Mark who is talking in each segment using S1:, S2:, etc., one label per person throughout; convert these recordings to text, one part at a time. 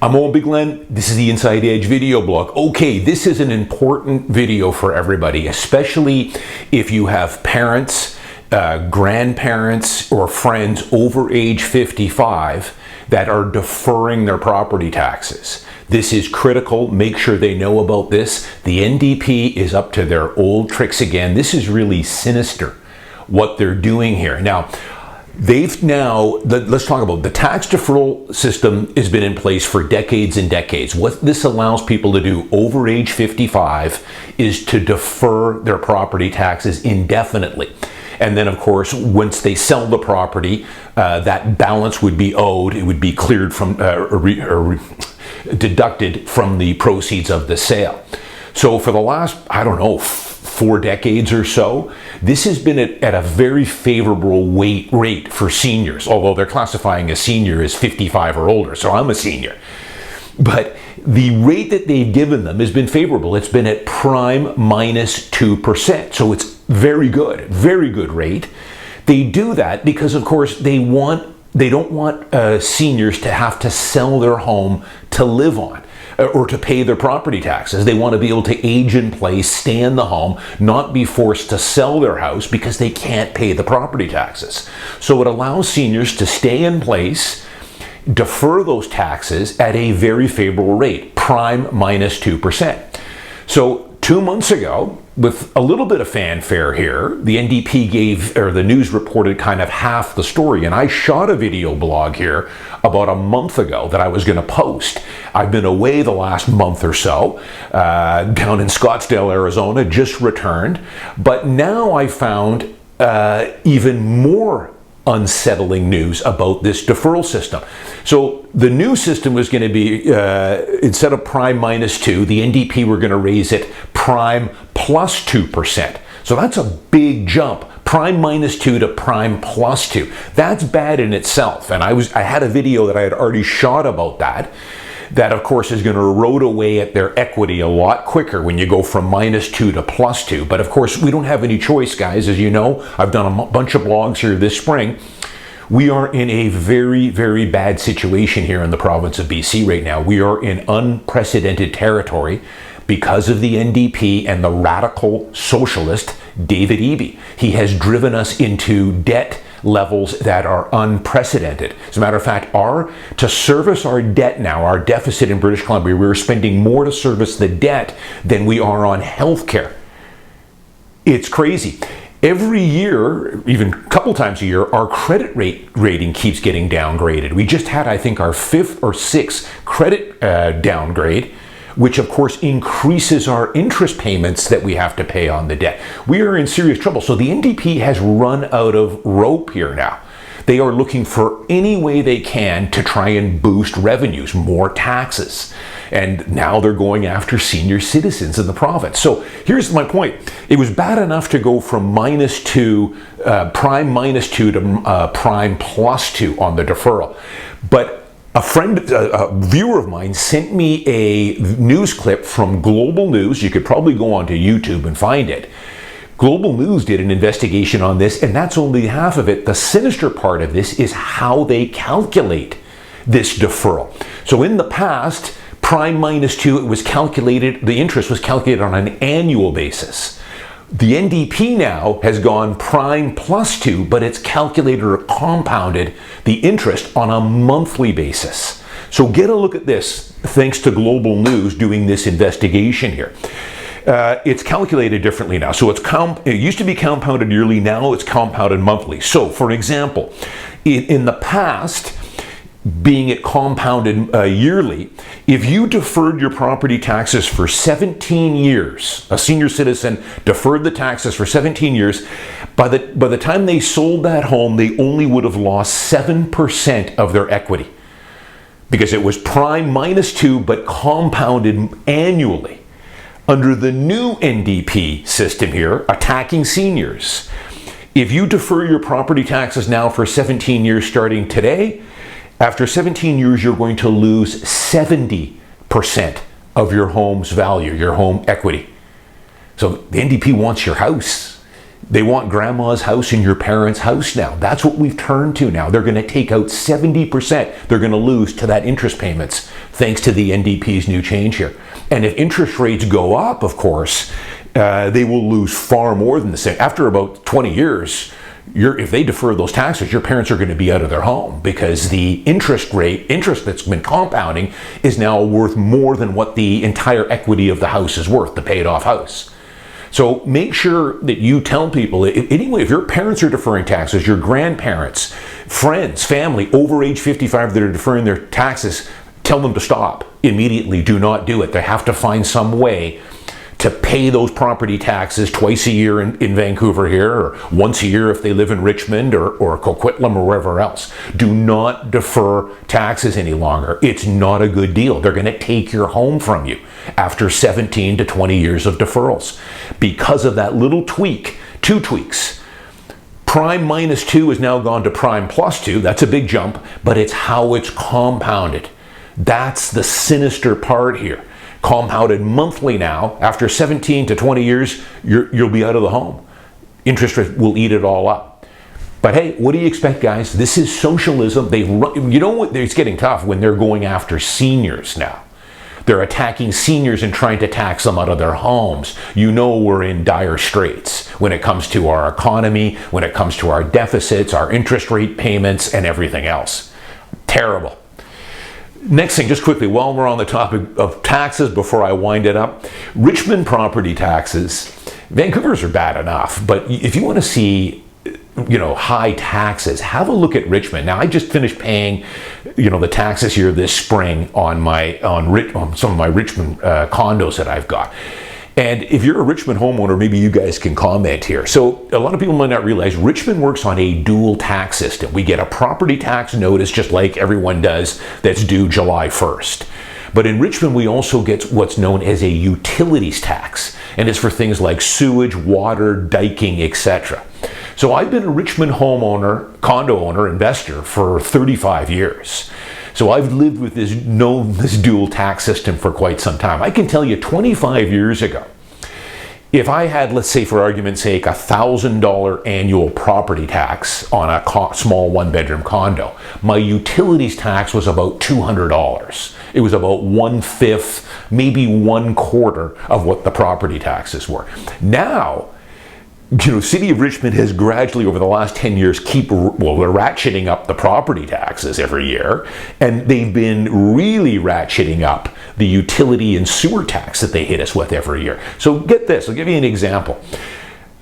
S1: I'm Owen Bigland. This is the Inside Edge video blog. Okay, this is an important video for everybody, especially if you have parents, grandparents, or friends over age 55 that are deferring their property taxes. This is critical. Make sure they know about this. The NDP is up to their old tricks again. This is really sinister what they're doing here. Now, let's talk about the tax deferral system has been in place for decades and decades. What this allows people to do over age 55 is to defer their property taxes indefinitely. And then, of course, once they sell the property, that balance would be owed. It would be cleared from, deducted from the proceeds of the sale. So for the last, 4 decades or so, this has been at a very favorable rate for seniors, although they're classifying a senior as 55 or older, so I'm a senior. But the rate that they've given them has been favorable. It's been at prime minus 2%, so it's very good rate. They do that because, of course, they don't want seniors to have to sell their home to live on or to pay their property taxes. They want to be able to age in place, stay in the home, not be forced to sell their house because they can't pay the property taxes. So it allows seniors to stay in place, defer those taxes at a very favorable rate, prime minus 2%. So 2 months ago, with a little bit of fanfare here, the NDP the news reported kind of half the story, and I shot a video blog here about a month ago that I was going to post. I've been away the last month or so, down in Scottsdale, Arizona, just returned, but now I found even more unsettling news about this deferral system. So the new system was going to be, instead of prime minus 2, the NDP were going to raise it prime plus 2%. So that's a big jump. Prime minus 2 to prime plus 2. That's bad in itself. And I had a video that I had already shot about that of course is going to erode away at their equity a lot quicker when you go from minus 2 to plus 2. But of course, we don't have any choice, guys. As you know, I've done a bunch of blogs here this spring. We are in a very, very bad situation here in the province of BC right now. We are in unprecedented territory because of the NDP and the radical socialist David Eby. He has driven us into debt levels that are unprecedented. As a matter of fact, to service our debt now, our deficit in British Columbia, we're spending more to service the debt than we are on health care. It's crazy. Every year, even a couple times a year, our credit rating keeps getting downgraded. We just had, I think, our 5th or 6th credit downgrade, which of course increases our interest payments that we have to pay on the debt. We are in serious trouble. So the NDP has run out of rope here now. They are looking for any way they can to try and boost revenues, more taxes. And now they're going after senior citizens in the province. So here's my point. It was bad enough to go from prime minus 2 to prime plus 2 on the deferral. But a viewer of mine sent me a news clip from Global News. You could probably go onto YouTube and find it. Global News did an investigation on this, and that's only half of it. The sinister part of this is how they calculate this deferral. So in the past, prime minus 2, the interest was calculated on an annual basis. The NDP now has gone prime plus 2, but it's calculated or compounded the interest on a monthly basis. So get a look at this, thanks to Global News doing this investigation here. It's calculated differently now. So it used to be compounded yearly, now it's compounded monthly. So for example, in the past, being it compounded yearly, if you deferred your property taxes for 17 years, a senior citizen deferred the taxes for 17 years, by the time they sold that home, they only would have lost 7% of their equity because it was prime minus 2 but compounded annually. Under the new NDP system here, attacking seniors, if you defer your property taxes now for 17 years starting today, after 17 years, you're going to lose 70% of your home's value, your home equity. So the NDP wants your house. They want grandma's house in your parents' house now. That's what we've turned to now. They're going to take out 70%. They're going to lose to that interest payments thanks to the NDP's new change here. And if interest rates go up, of course, they will lose far more than the same. After about 20 years, if they defer those taxes, your parents are going to be out of their home because the interest that's been compounding is now worth more than what the entire equity of the house is worth, the paid off house. So make sure that you tell people, if your parents are deferring taxes, your grandparents, friends, family over age 55 that are deferring their taxes, tell them to stop immediately. Do not do it. They have to find some way to pay those property taxes twice a year in Vancouver here, or once a year if they live in Richmond or Coquitlam or wherever else. Do not defer taxes any longer. It's not a good deal. They're going to take your home from you after 17 to 20 years of deferrals. Because of that little tweak, 2 tweaks. Prime minus 2 has now gone to prime plus 2. That's a big jump, but it's how it's compounded. That's the sinister part here. Compounded monthly now, after 17 to 20 years, you'll be out of the home. Interest rate will eat it all up. But hey, what do you expect, guys? This is socialism. You know what? It's getting tough when they're going after seniors now. They're attacking seniors and trying to tax them out of their homes. You know we're in dire straits when it comes to our economy, when it comes to our deficits, our interest rate payments, and everything else. Terrible. Next thing, just quickly, while we're on the topic of taxes, before I wind it up, Richmond property taxes, Vancouver's are bad enough, but if you want to see, high taxes, have a look at Richmond. Now, I just finished paying, the taxes here this spring on some of my Richmond condos that I've got. And if you're a Richmond homeowner, maybe you guys can comment here. So a lot of people might not realize Richmond works on a dual tax system. We get a property tax notice just like everyone does that's due July 1st. But in Richmond, we also get what's known as a utilities tax. And it's for things like sewage, water, diking, etc. So I've been a Richmond homeowner, condo owner, investor for 35 years. So I've lived with this dual tax system for quite some time. I can tell you 25 years ago, if I had, let's say for argument's sake, $1,000 annual property tax on a small 1-bedroom condo, my utilities tax was about $200. It was about 1/5, maybe 1/4 of what the property taxes were. Now, City of Richmond has gradually, over the last 10 years, they're ratcheting up the property taxes every year, and they've been really ratcheting up the utility and sewer tax that they hit us with every year. So get this, I'll give you an example.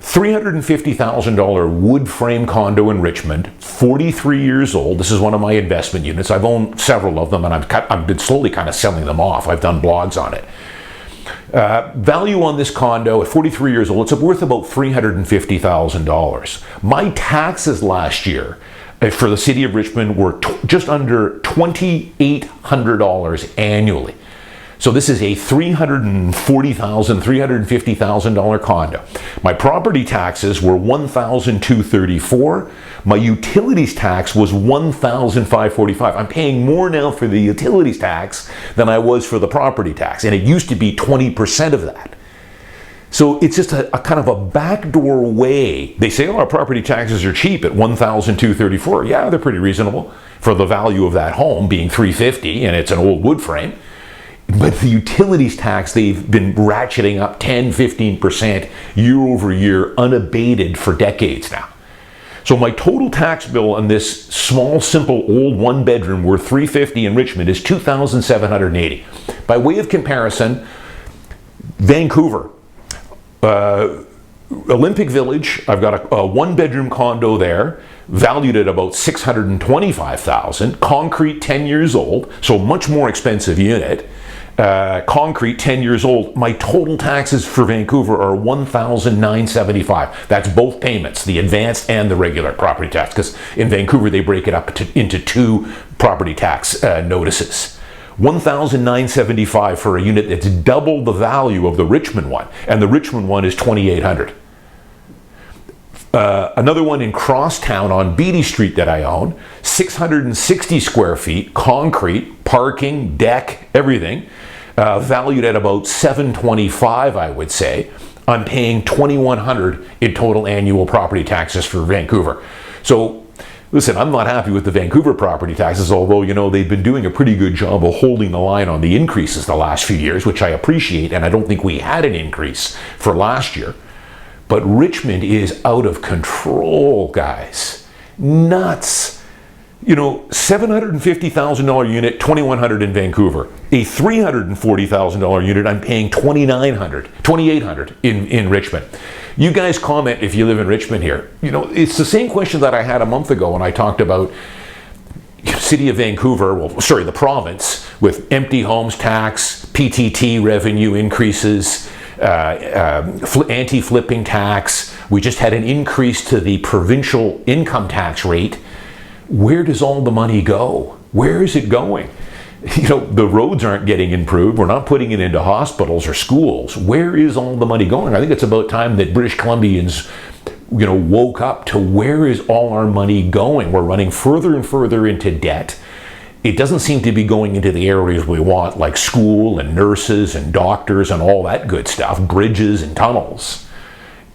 S1: $350,000 wood frame condo in Richmond, 43 years old. This is one of my investment units. I've owned several of them, and I've been slowly kind of selling them off. I've done blogs on it. Value on this condo at 43 years old, it's worth about $350,000. My taxes last year for the City of Richmond were just under $2,800 annually. So this is a $340,000, $350,000 condo. My property taxes were $1,234. My utilities tax was $1,545. I'm paying more now for the utilities tax than I was for the property tax, and it used to be 20% of that. So it's just a kind of a backdoor way. They say, our property taxes are cheap at $1,234. Yeah, they're pretty reasonable for the value of that home being $350, and it's an old wood frame. But the utilities tax, they've been ratcheting up 10-15% year over year, unabated for decades now. So my total tax bill on this small, simple, old 1-bedroom worth $350 in Richmond is $2,780. By way of comparison, Vancouver, Olympic Village, I've got a 1-bedroom condo there, valued at about $625,000, concrete 10 years old, so much more expensive unit. Concrete 10 years old. My total taxes for Vancouver are $1,975. That's both payments, the advanced and the regular property tax, because in Vancouver they break it up into 2 property tax notices. $1,975 for a unit that's double the value of the Richmond one, and the Richmond one is $2,800. Another one in Crosstown on Beatty Street that I own, 660 square feet, concrete, parking, deck, everything, valued at about $725, I would say. I'm paying $2,100 in total annual property taxes for Vancouver. So listen, I'm not happy with the Vancouver property taxes, although, you know, they've been doing a pretty good job of holding the line on the increases the last few years, which I appreciate, and I don't think we had an increase for last year. But Richmond is out of control, guys. Nuts. You know, $750,000 unit, $2,100 in Vancouver. A $340,000 unit, I'm paying $2,800 in Richmond. You guys comment if you live in Richmond here. You know, it's the same question that I had a month ago when I talked about City of Vancouver, the province, with empty homes tax, PTT revenue increases, anti-flipping tax. We just had an increase to the provincial income tax rate. Where does all the money go? Where is it going? You know, the roads aren't getting improved. We're not putting it into hospitals or schools. Where is all the money going? I think it's about time that British Columbians, you know, woke up to where is all our money going? We're running further and further into debt. It doesn't seem to be going into the areas we want, like school and nurses and doctors and all that good stuff, bridges and tunnels.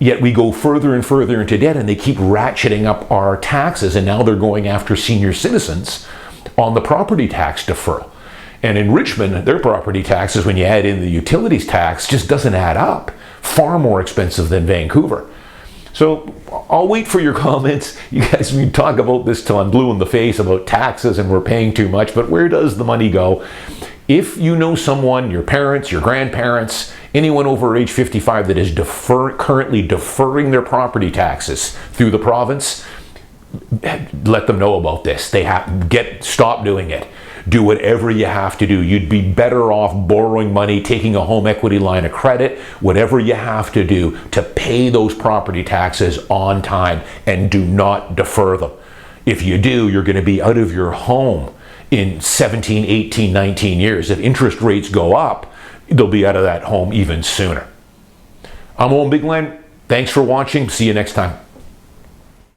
S1: Yet we go further and further into debt, and they keep ratcheting up our taxes, and now they're going after senior citizens on the property tax deferral. And in Richmond, their property taxes, when you add in the utilities tax, just doesn't add up. Far more expensive than Vancouver. So I'll wait for your comments. You guys can talk about this till I'm blue in the face about taxes and we're paying too much, but where does the money go? If you know someone, your parents, your grandparents, anyone over age 55 that is currently deferring their property taxes through the province, let them know about this. Stop doing it. Do whatever you have to do. You'd be better off borrowing money, taking a home equity line of credit, whatever you have to do to pay those property taxes on time, and do not defer them. If you do, you're going to be out of your home in 17, 18, 19 years. If interest rates go up, they'll be out of that home even sooner. I'm Owen Bigland. Thanks for watching. See you next time.